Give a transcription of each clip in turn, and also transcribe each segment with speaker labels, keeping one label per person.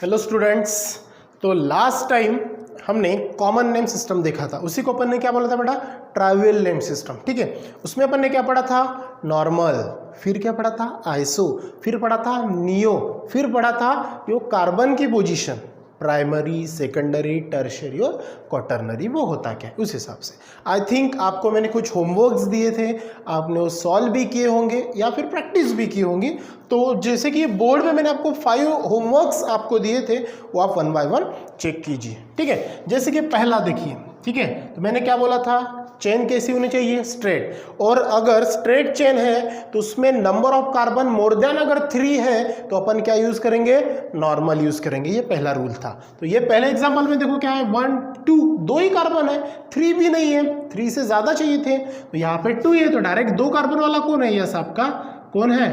Speaker 1: Hello students. तो last time हमने common name system देखा था, उसी को अपन ने क्या बोला था बेटा, ट्राइवियल नेम सिस्टम। ठीक है, उसमें अपन ने क्या पढ़ा था, नॉर्मल, फिर क्या पढ़ा था, आइसो, फिर पढ़ा था नियो, फिर पढ़ा था जो कार्बन की पोजीशन प्राइमरी, सेकेंडरी, टर्शियरी और क्वाटरनरी, वो होता क्या है उस हिसाब से। आई थिंक आपको मैंने कुछ होमवर्क्स दिए थे, आपने वो सॉल्व भी किए होंगे या फिर प्रैक्टिस भी की होंगी। तो जैसे कि बोर्ड में मैंने आपको 5 होमवर्क्स आपको दिए थे, वो आप 1 बाय 1 चेक कीजिए। ठीक है, जैसे कि पहला देखिए। ठीक है, तो मैंने क्या बोला था, चेन कैसी होनी चाहिए, स्ट्रेट, और अगर स्ट्रेट चेन है तो उसमें number of carbon more than अगर 3 है तो अपन क्या यूज करेंगे, नॉर्मल यूज करेंगे। ये पहला रूल था। तो ये पहले एग्जांपल में देखो क्या है, 1 2 2 ही कार्बन है, 3 भी नहीं है, 3 से ज्यादा चाहिए थे, तो यहाँ पे 2 है, तो डायरेक्ट 2 कार्बन वाला कौन है, यस आपका कौन है,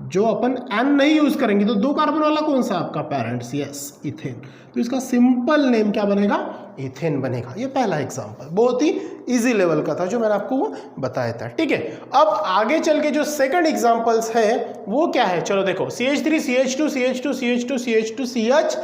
Speaker 1: जो अपन एन नहीं यूज करेंगे तो 2 कार्बन वाला कौन सा आपका, पेरेंट्स, यस इथेन। तो इसका सिंपल नेम क्या बनेगा, इथेन बनेगा। ये पहला एग्जांपल बहुत ही इजी लेवल का था जो मैंने आपको वो बताया था। ठीक है, अब आगे चल के जो सेकंड एग्जांपल्स है वो क्या है, चलो देखो, CH3 CH2 CH2 CH2 CH2 CH,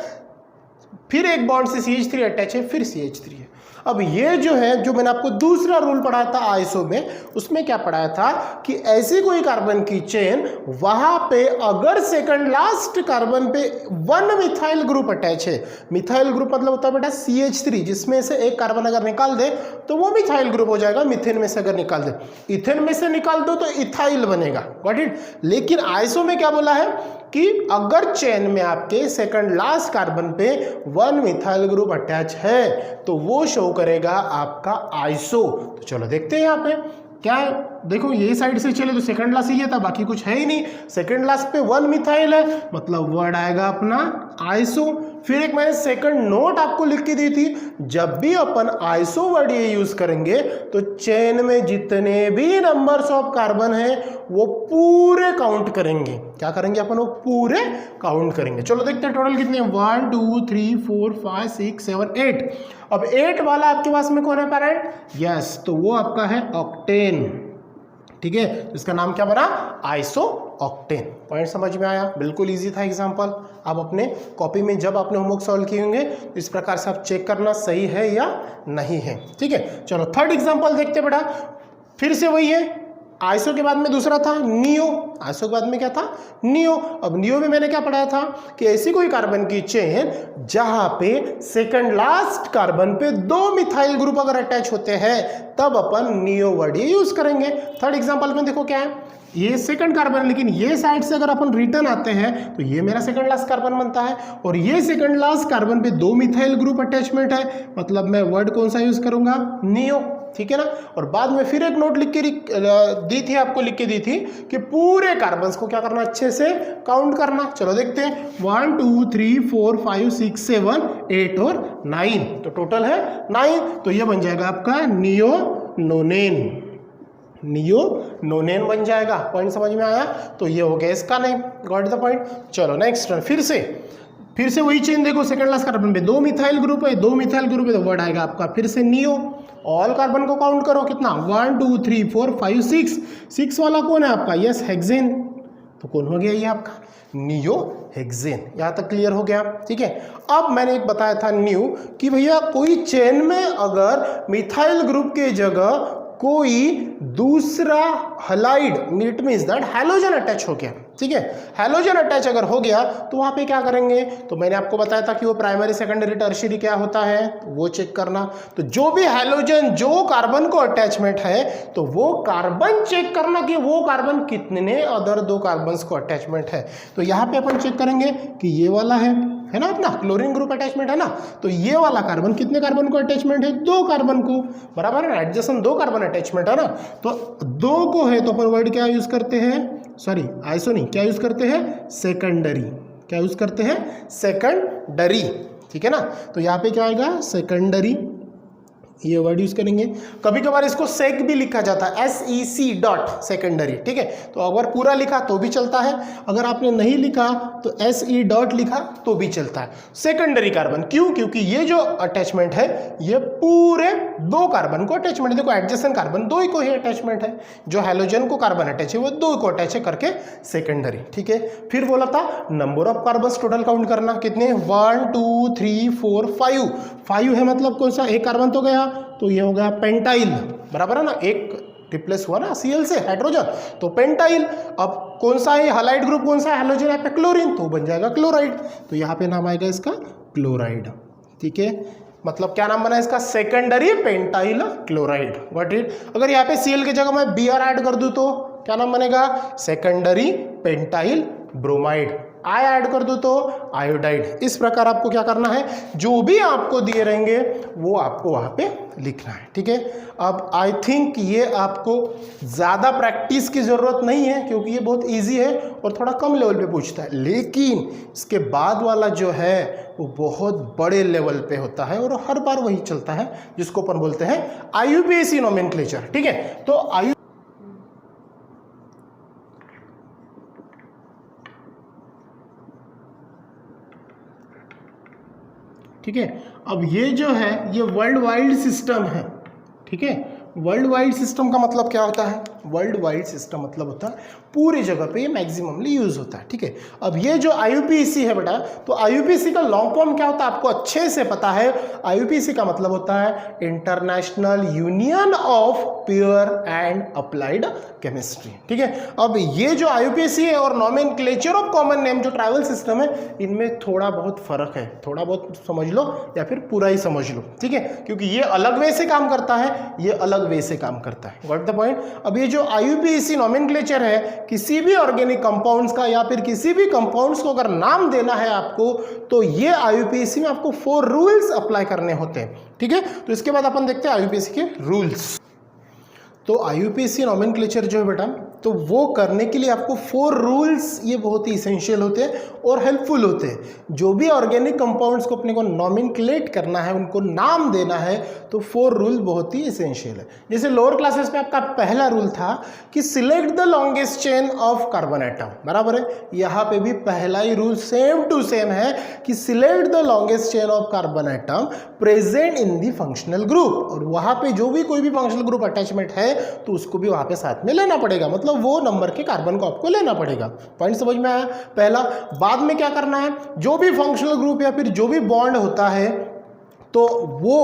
Speaker 1: फिर एक बॉन्ड से CH3 अटैच है, फिर CH3 है। अब ये जो है, जो मैंने आपको दूसरा रूल पढ़ाया था आइसो में, उसमें क्या पढ़ाया था कि ऐसी कोई कार्बन की चेन, वहां पे अगर सेकंड लास्ट कार्बन पे 1 मिथाइल ग्रुप अटैच है, मिथाइल ग्रुप मतलब होता है बेटा CH3, जिसमें से एक कार्बन अगर निकाल दे तो वो मिथाइल ग्रुप हो जाएगा, मिथेन में से अगर निकाल दे, इथेन में से निकाल दो तो इथाइल बनेगा, गॉट इट। लेकिन आइसो में क्या बोला है कि अगर चेन में आपके सेकंड लास्ट कार्बन पे 1 मिथाइल ग्रुप अटैच है तो वो शो करेगा आपका आइसो। तो चलो देखते हैं यहाँ पे क्या है। देखो ये साइड से चले तो सेकंड लास्ट ये था, बाकी कुछ है ही नहीं। सेकंड लास्ट पे 1 मिथाइल है, मतलब वर्ड आएगा अपना आइसो। फिर एक मैंने सेकंड नोट आपको लिख के दी थी, जब भी अपन आइसो वर्ड ये यूज करेंगे तो चेन में जितने भी नंबर्स ऑफ कार्बन है वो पूरे काउंट करेंगे। क्या करेंगे अपन, वो पूरे काउंट करेंगे। चलो देखते हैं टोटल कितने, 1 2 3 4 5 6 7 8। अब 8 वाला आपके पास में कौन है पेरेंट, यस, तो वो आपका है ऑक्टेन। ठीक है, तो इसका नाम क्या बना, आइसो ऑक्टेन। पॉइंट समझ में आया, बिल्कुल इजी था एग्जांपल। आप अपने कॉपी में जब आपने होमवर्क सॉल्व किए होंगे तो इस प्रकार से आप चेक करना सही है या नहीं है। ठीक है, चलो थर्ड एग्जांपल देखते बेटा। फिर से वही है, आइसो के बाद में दूसरा था नियो, आइसो के बाद में क्या था, नियो। अब नियो में मैंने क्या पढ़ाया था कि ऐसी कोई कार्बन की चेन जहां पे सेकंड लास्ट कार्बन पे 2 मिथाइल ग्रुप अगर अटैच होते हैं तब अपन नियो वर्ड ये यूज करेंगे। थर्ड एग्जांपल में देखो क्या है, ये सेकंड कार्बन, लेकिन ये साइड से अगर अपन रिटर्न आते हैं तो ये मेरा सेकंड लास्ट कार्बन बनता है, और ये सेकंड लास्ट कार्बन पे 2 मिथाइल ग्रुप अटैचमेंट है, मतलब मैं वर्ड कौन सा यूज करूंगा, नियो। ठीक है ना। और बाद में फिर एक नोट लिख के दी थी, आपको लिख के दी थी कि पूरे कार्बन्स को क्या करना, अच्छे से काउंट करना। चलो देखते हैं, 1 2 3 4 5 6 7 8 और 9, तो टोटल है 9। तो ये बन जाएगा आपका नियो नोनेन, नियो नोनेन बन जाएगा। पॉइंट समझ में आया, तो ये हो गया इसका नेम, गॉट द पॉइंट। चलो नेक्स्ट, फिर से वही चेन देखो, सेकंड लास्ट कार्बन पे 2 मिथाइल ग्रुप है, 2 मिथाइल ग्रुप है, तो वर्ड आएगा आपका फिर से नियो। ऑल कार्बन को काउंट करो, कितना, 1 2 3 4 5 6, 6 वाला कौन है आपका, यस हेक्सेन, तो कौन हो गया ये आपका नियो हेक्सेन। यहाँ तक क्लियर हो गया। ठीक है, अब मैंने एक बताया था न्यू कि भैया कोई चेन में अगर मिथाइल ग्रुप के जगह कोई दूसरा halide, it means that halogen attach हो गया। ठीक है, हैलोजन अटैच अगर हो गया तो वहां पे क्या करेंगे, तो मैंने आपको बताया था कि वो प्राइमरी, सेकेंडरी, टर्शियरी क्या होता है, तो वो चेक करना। तो जो भी हैलोजन जो कार्बन को अटैचमेंट है तो वो कार्बन चेक करना कि वो कार्बन कितने अदर 2 कार्बन्स को अटैचमेंट है। तो यहाँ पे अपन चेक करेंगे कि ये वाला है ना अपना क्लोरीन ग्रुप अटैचमेंट है ना, तो ये वाला कार्बन कितने कार्बन को अटैचमेंट है, 2 कार्बन को, बराबर है, एडजेसेंट 2 कार्बन अटैचमेंट है ना, तो 2 को है तो अपन वर्ड क्या यूज करते हैं, सॉरी आइसो नहीं, क्या यूज करते हैं, सेकेंडरी। क्या यूज करते हैं, सेकेंडरी। ठीक है ना, तो यहाँ पे क्या आएगा, सेकेंडरी ये वर्ड यूज करेंगे। कभी कभार इसको सेक भी लिखा जाता है, SEC डॉट सेकेंडरी, ठीक है। तो अगर पूरा लिखा तो भी चलता है, अगर आपने नहीं लिखा तो SE डॉट लिखा तो भी चलता है। सेकेंडरी कार्बन क्यों? क्योंकि ये जो अटैचमेंट है ये पूरे दो कार्बन को अटैचमेंट है। देखो एडजेसेंट कार्बन दो ही को ही अटैचमेंट है, जो हैलोजन को कार्बन अटैच है वो दो को अटैच है करके सेकेंडरी, ठीक है। फिर बोला था number of carbon total count करना, कितने 1 2 3 4 5। 5 है मतलब कौन सा, एक कार्बन तो गया, तो ये हो गया पेंटाइल, बराबर है ना, एक रिप्लेस हुआ ना Cl से हाइड्रोजन, तो पेंटाइल। अब कौन सा है हालाइड ग्रुप, कौन सा हैलोजन है पे क्लोरीन, तो बन जाएगा क्लोराइड, तो यहाँ पे नाम आएगा इसका क्लोराइड, ठीक है। मतलब क्या नाम बना इसका, secondary pentyl chloride, got it. अगर यहाँ पे Cl की जगह मैं Br ऐड कर दूं तो क्या नाम बनेगा, secondary pentyl bromide. I add कर दो तो आयोडाइड। इस प्रकार आपको क्या करना है, जो भी आपको दिए रहेंगे वो आपको वहां पे लिखना है, ठीक है। अब आई थिंक ये आपको ज़्यादा प्रैक्टिस की ज़रूरत नहीं है क्योंकि ये बहुत इजी है और थोड़ा कम लेवल पे पूछता है, लेकिन इसके बाद वाला जो है वो बहुत बड़े लेवल पे होता है और हर बार वही चलता है जिसको अपन बोलते हैं IUPAC नोमेनक्लेचर, ठीक है। तो ठीक है। अब ये जो है ये वर्ल्ड वाइड सिस्टम है, ठीक है। वर्ल्ड वाइड सिस्टम का मतलब क्या होता है, वर्ल्ड वाइड सिस्टम मतलब होता है पूरी जगह पे ये मैक्सिममली यूज होता है, ठीक है। अब ये जो IUPAC है बेटा, तो IUPAC का लॉन्ग फॉर्म क्या होता है आपको अच्छे से पता है। IUPAC का मतलब होता है international union of pure and applied chemistry, ठीक है। अब ये जो IUPAC है और नोमेनक्लेचर ऑफ कॉमन नेम जो ट्राइवल सिस्टम है, इनमें थोड़ा बहुत फर्क है, थोड़ा बहुत समझ लो या फिर पूरा ही समझ लो, ठीक है, क्योंकि ये अलग वे से काम करता है, ये अलग वे से काम करता है, गॉट द पॉइंट। अब ये जो IUPAC नोमेनक्लेचर है, किसी भी ऑर्गेनिक कंपाउंड्स का या फिर किसी भी कंपाउंड्स को अगर नाम देना है आपको, तो ये IUPAC में आपको 4 रूल्स अप्लाई करने होते हैं, ठीक है। तो इसके बाद अपन देखते हैं IUPAC के रूल्स। तो IUPAC नोमेनक्लेचर जो है बेटा, तो वो करने के लिए आपको 4 रूल्स ये बहुत ही इसेंशियल होते हैं और हेल्पफुल होते हैं। जो भी ऑर्गेनिक कंपाउंड्स को अपने को नोमेनक्लेट करना है, उनको नाम देना है, तो 4 रूल बहुत ही इसेंशियल है। जैसे लोअर क्लासेस में आपका पहला रूल था कि select the longest chain of carbon atom, बराबर है। यहाँ पे भी पहला ही रूल सेम टू सेम है कि select the longest chain of carbon atom present in the functional group, और वहाँ पे जो भी कोई भी फंक्शनल ग्रुप अटैचमेंट है तो उसको भी वहाँ पे साथ में लेना पड़ेगा, मतलब वो नंबर के कार्बन को आपको लेना पड़ेगा। पॉइंट समझ में आया पहला। बाद में क्या करना है, जो भी फंक्शनल ग्रुप या फिर जो भी बॉन्ड होता है तो वो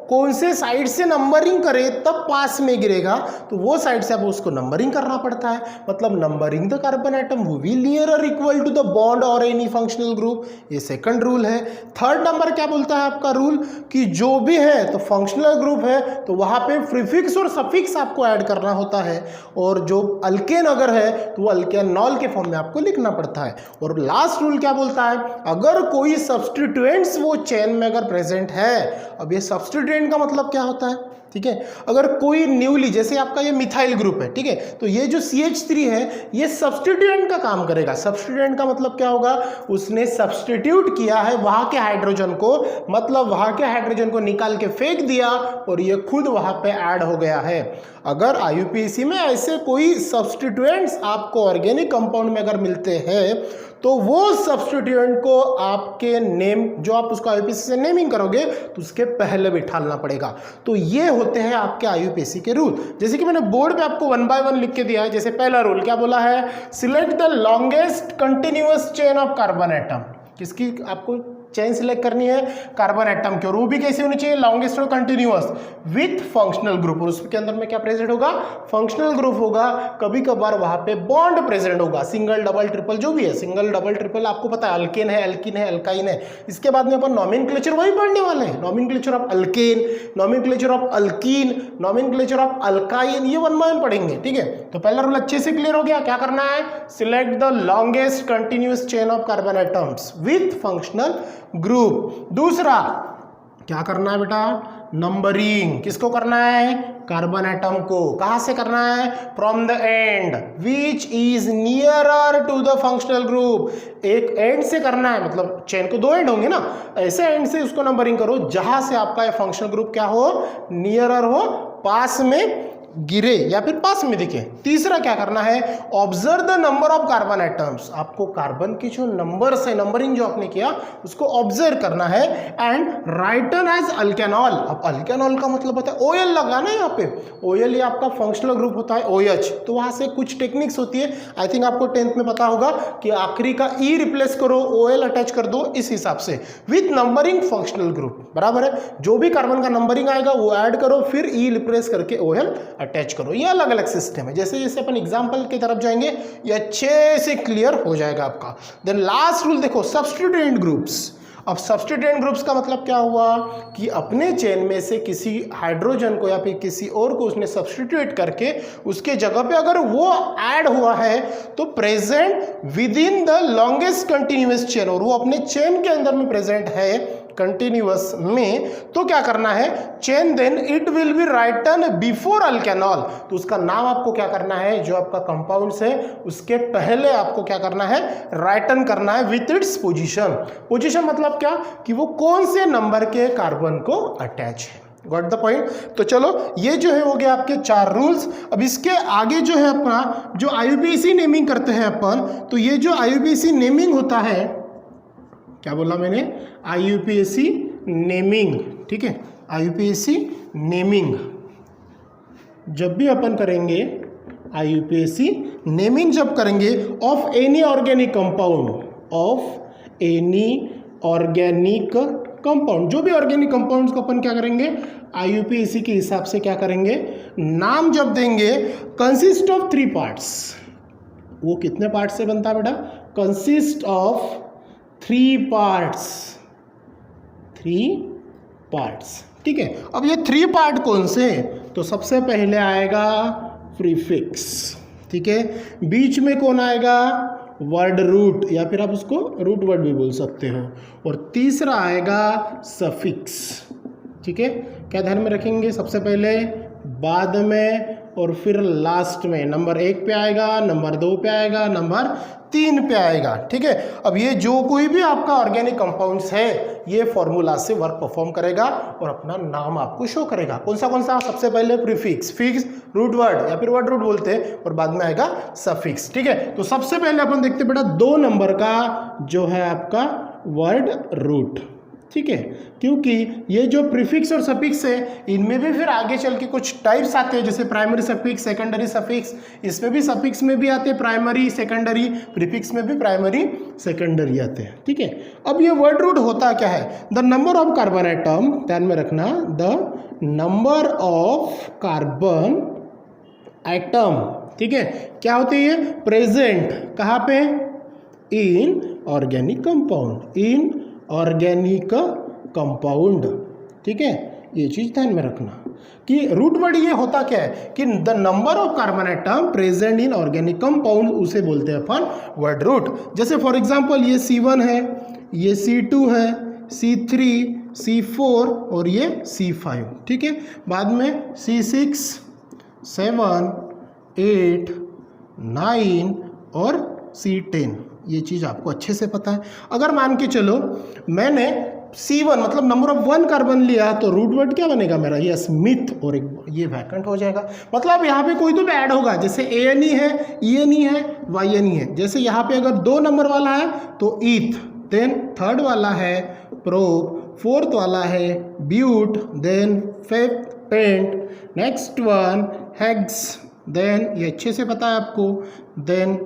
Speaker 1: कौन से साइड से नंबरिंग करे तब पास में गिरेगा, तो वो साइड से अब उसको नंबरिंग करना पड़ता है। मतलब नंबरिंग द कार्बन एटम वो भी नियर और इक्वल टू द बॉन्ड और एनी फंक्शनल ग्रुप, ये सेकंड रूल है। थर्ड नंबर क्या बोलता है आपका रूल, कि जो भी है तो फंक्शनल ग्रुप है तो वहां पे प्रीफिक्स और सफिक्स आपको ऐड करना होता है, और जो अल्केन अगर है तो वो अल्केनॉल के फॉर्म में आपको लिखना पड़ता है। और लास्ट रूल क्या बोलता है, अगर कोई सब्स्टिट्यूएंट्स वो चेन में अगर प्रेजेंट है, अब ये सब्स्टिट्यूएंट का मतलब क्या होता है, ठीक है। अगर कोई न्यूली, जैसे आपका ये मिथाइल ग्रुप है, ठीक है, तो ये जो CH3 है ये सब्स्टिट्यूएंट का काम करेगा। सब्स्टिट्यूएंट का मतलब क्या होगा, उसने सब्स्टिट्यूट किया है वहां के हाइड्रोजन को, मतलब वहां के हाइड्रोजन को निकाल के फेंक दिया और ये खुद वहां पे ऐड हो गया है। अगर IUPAC में ऐसे कोई सब्स्टिट्यूएंट्स आपको ऑर्गेनिक कंपाउंड में अगर मिलते हैं तो वो सब्स्टिट्यूएंट को आपके नेम, जो आप उसको IUPAC से नेमिंग करोगे तो उसके पहले बिठालना पड़ेगा। तो ये होते हैं आपके IUPAC के रूल। जैसे कि मैंने बोर्ड पे आपको 1 by 1 लिख के दिया है। जैसे पहला रूल क्या बोला है, select the longest continuous chain of carbon atom. किसकी आपको चेन सिलेक्ट करनी है, कार्बन एटम की, और वो भी कैसे होनी चाहिए, लॉन्गेस्ट और कंटिन्यूअस विथ फंक्शनल ग्रुप। और उसके अंदर में क्या प्रेजेंट होगा, फंक्शनल ग्रुप होगा। कभी कभार वहां पे बॉन्ड प्रेजेंट होगा, सिंगल डबल ट्रिपल जो भी है, सिंगल डबल ट्रिपल आपको पता है, अल्केन है, एल्कीन है, अल्काइन है। इसके बाद में अपन नोमेनक्लेचर वही पढ़ने वाले हैं, nomenclature of alkane, nomenclature of alkyne, nomenclature of alkyne, ये 1 by 1 पढ़ेंगे, ठीक है। तो पहला रूल अच्छे से क्लियर हो गया, क्या करना है, select the longest continuous chain of carbon atoms with functional group. दूसरा क्या करना है बेटा, नंबरिंग। किसको करना है, कार्बन एटम को। कहां से करना है, from the end which is nearer to the functional group. एक एंड से करना है, मतलब चेन को दो एंड होंगे ना, ऐसे एंड से उसको नंबरिंग करो जहां से आपका ये फंक्शनल ग्रुप क्या हो, नियरर हो, पास में गिरे या फिर पास में दिखे। तीसरा क्या करना है, observe the number of carbon atoms. आपको कार्बन की जो नंबर से नंबरिंग जो आपने किया उसको ऑब्जर्व करना है एंड राइटन एज अल्केनॉल। अब अल्केनॉल का मतलब होता है OL लगाना है यहाँ पे। OL ये आपका फंक्शनल ग्रुप होता है OH। तो वहां से कुछ टेक्निक्स होती है, आई थिंक आपको 10th में पता होगा कि आखिरी का E रिप्लेस करो, OL अटैच कर दो, इस हिसाब से विथ नंबरिंग फंक्शनल ग्रुप। बराबर है, जो भी कार्बन का नंबरिंग आएगा वो ऐड करो, फिर E रिप्लेस करके OL अटैच करो। ये अलग अलग सिस्टम है। जैसे जैसे अपन एग्जांपल की तरफ जाएंगे ये अच्छे से क्लियर हो जाएगा आपका। देन लास्ट रूल देखो, सब्स्टिट्यूएंट ग्रुप्स। अब सब्स्टिट्यूएंट ग्रुप्स का मतलब क्या हुआ कि अपने चेन में से किसी हाइड्रोजन को या फिर किसी और को उसने सब्स्टिट्यूट करके उसके जगह पे अगर वो ऐड हुआ है तो present with in the longest continuous chain, और वो अपने चेन के अंदर में प्रेजेंट है कंटिन्यूअस में, तो क्या करना है, chain then it will be written before alkanol. तो उसका नाम आपको क्या करना है, जो आपका कंपाउंड्स है उसके पहले आपको क्या करना है, राइटन करना है विथ इट्स पोजीशन। पोजीशन मतलब क्या, कि वो कौन से नंबर के कार्बन को अटैच है। Got the point. तो चलो ये जो है हो गया आपके 4 रूल्स। अब इसके आगे जो है अपना जो IUPAC नेमिंग करते हैं अपन, तो ये जो IUPAC नेमिंग होता है, क्या बोला मैंने, IUPAC नेमिंग, ठीक है। IUPAC नेमिंग जब भी अपन करेंगे, IUPAC नेमिंग जब करेंगे of any organic compound, of any organic compound, जो भी ऑर्गेनिक कंपाउंड्स को अपन क्या करेंगे, IUPAC के हिसाब से क्या करेंगे, नाम जब देंगे, कंसिस्ट ऑफ 3 पार्ट्स। वो कितने पार्ट से बनता है बेटा, कंसिस्ट ऑफ 3 पार्ट्स, 3 पार्ट्स, ठीक है। अब ये 3 पार्ट कौन से, तो सबसे पहले आएगा प्रीफिक्स, ठीक है। बीच में कौन आएगा, वर्ड रूट, या फिर आप उसको रूट वर्ड भी बोल सकते हो। और तीसरा आएगा सफिक्स, ठीक है। क्या ध्यान में रखेंगे, सबसे पहले, बाद में, और फिर लास्ट में। नंबर 1 पे आएगा, नंबर 2 पे आएगा, नंबर 3 पे आएगा, ठीक है। अब ये जो कोई भी आपका ऑर्गेनिक कंपाउंड्स है ये फॉर्मूला से वर्क परफॉर्म करेगा और अपना नाम आपको शो करेगा। कौन सा, सबसे पहले प्रीफिक्स, फिक्स, रूट वर्ड या फिर वर्ड रूट बोलते हैं, और बाद में आएगा सफिक्स, ठीक है। तो सबसे पहले अपन देखते बेटा 2 नंबर का जो है आपका वर्ड रूट, ठीक है। क्योंकि ये जो प्रीफिक्स और सफिक्स है इनमें भी फिर आगे चल के कुछ टाइप्स आते हैं, जैसे प्राइमरी सफिक्स, सेकेंडरी सफिक्स। इसमें भी सफिक्स में भी आते हैं प्राइमरी सेकेंडरी, प्रीफिक्स में भी प्राइमरी सेकेंडरी आते हैं, ठीक है। अब ये वर्ड रूट होता क्या है, the number of carbon atom, ध्यान में रखना, the number of carbon atom, ठीक है। क्या होते हैं ये, प्रेजेंट कहाँ पे, in organic compound, in organic compound, ठीक है। ये चीज ध्यान में रखना कि रूट वर्ड ये होता क्या है कि the number of carbon atom present in organic compound, उसे बोलते हैं अपन वर्ड रूट। जैसे फॉर एग्जांपल ये C1 है, ये C2 है, C3, C4 और ये C5, ठीक है। बाद में C6, 7, 8, 9 और C10। ये चीज़ आपको अच्छे से पता है। अगर मान के चलो मैंने C1 मतलब नंबर ऑफ 1 कार्बन लिया, तो रूट वर्ड क्या बनेगा मेरा, ये स्मिथ, और एक ये वैकेंट हो जाएगा। मतलब यहाँ पे कोई तो भी ऐड होगा, जैसे ANE है, ENE है, YNE है। जैसे यहाँ पे अगर 2 नंबर वाला है तो ईथ, देन 3rd वाला है प्रोप, 4th वाला है but, then 5th pent, next one hex, then ये अच्छे से पता है आपको, देन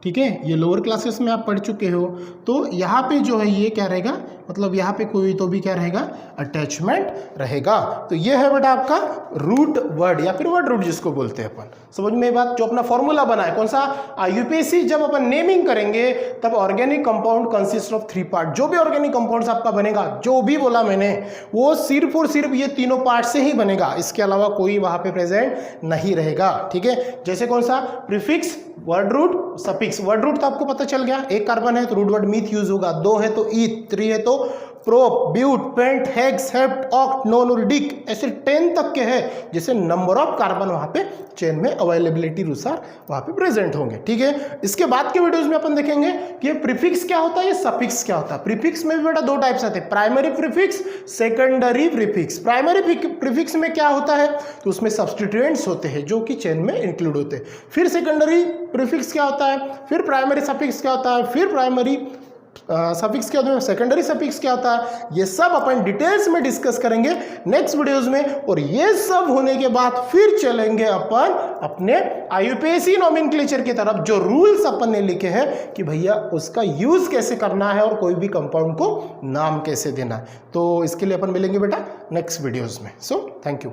Speaker 1: ठीक है, ये लोअर क्लासेस में आप पढ़ चुके हो। तो यहाँ पे जो है ये क्या रहेगा, मतलब यहाँ पे कोई तो भी क्या रहेगा, अटैचमेंट रहेगा। तो ये है बेटा आपका रूट वर्ड या फिर वर्ड रूट जिसको बोलते हैं अपन। समझ में ये बात, जो अपना फॉर्मूला बना है कौन सा, IUPAC। जब अपन नेमिंग करेंगे तब organic compound consist of 3 part. जो भी ऑर्गेनिक कंपाउंड्स आपका बनेगा, जो भी बोला मैंने, वो सिर्फ और सिर्फ ये तीनों पार्ट से ही बनेगा, इसके अलावा कोई वहां पे प्रेजेंट नहीं रहेगा, ठीक है। जैसे कौन सा, prefix, word root, suffix. Word root तो आपको पता चल गया, 1 कार्बन है तो रूट वर्ड मीथ यूज होगा, 2 है तो ईथ, 3 है तो prop, but, pent, hex, hept, oct, non, dec, ऐसे 10 तक के हैं जैसे नंबर ऑफ कार्बन वहां पे चेन में अवेलेबिलिटी अनुसार वहां पे प्रेजेंट होंगे। ठीक है, इसके बाद के वीडियोस में अपन देखेंगे कि ये प्रीफिक्स क्या होता है, ये सफिक्स क्या होता है। प्रीफिक्स में भी बेटा दो टाइप्स आते हैं, primary prefix, secondary prefix. Primary prefix में क्या होता है, तो उसमें सब्स्टिट्यूएंट्स होते हैं जो कि चेन में इंक्लूड होते हैं। फिर सेकेंडरी प्रीफिक्स क्या होता है, फिर प्राइमरी सफिक्स क्या होता है, फिर प्राइमरी सफिक्स क्या होता है, सेकेंडरी सफिक्स क्या होता है, ये सब अपन डिटेल्स में डिस्कस करेंगे नेक्स्ट वीडियोस में। और ये सब होने के बाद फिर चलेंगे अपन अपने आईयूपीएसी नोमेनक्लेचर की तरफ, जो रूल्स अपन ने लिखे हैं कि भैया उसका यूज कैसे करना है और कोई भी कंपाउंड को नाम कैसे देना है। तो इसके लिए अपन मिलेंगे बेटा नेक्स्ट वीडियोस में। So thank you.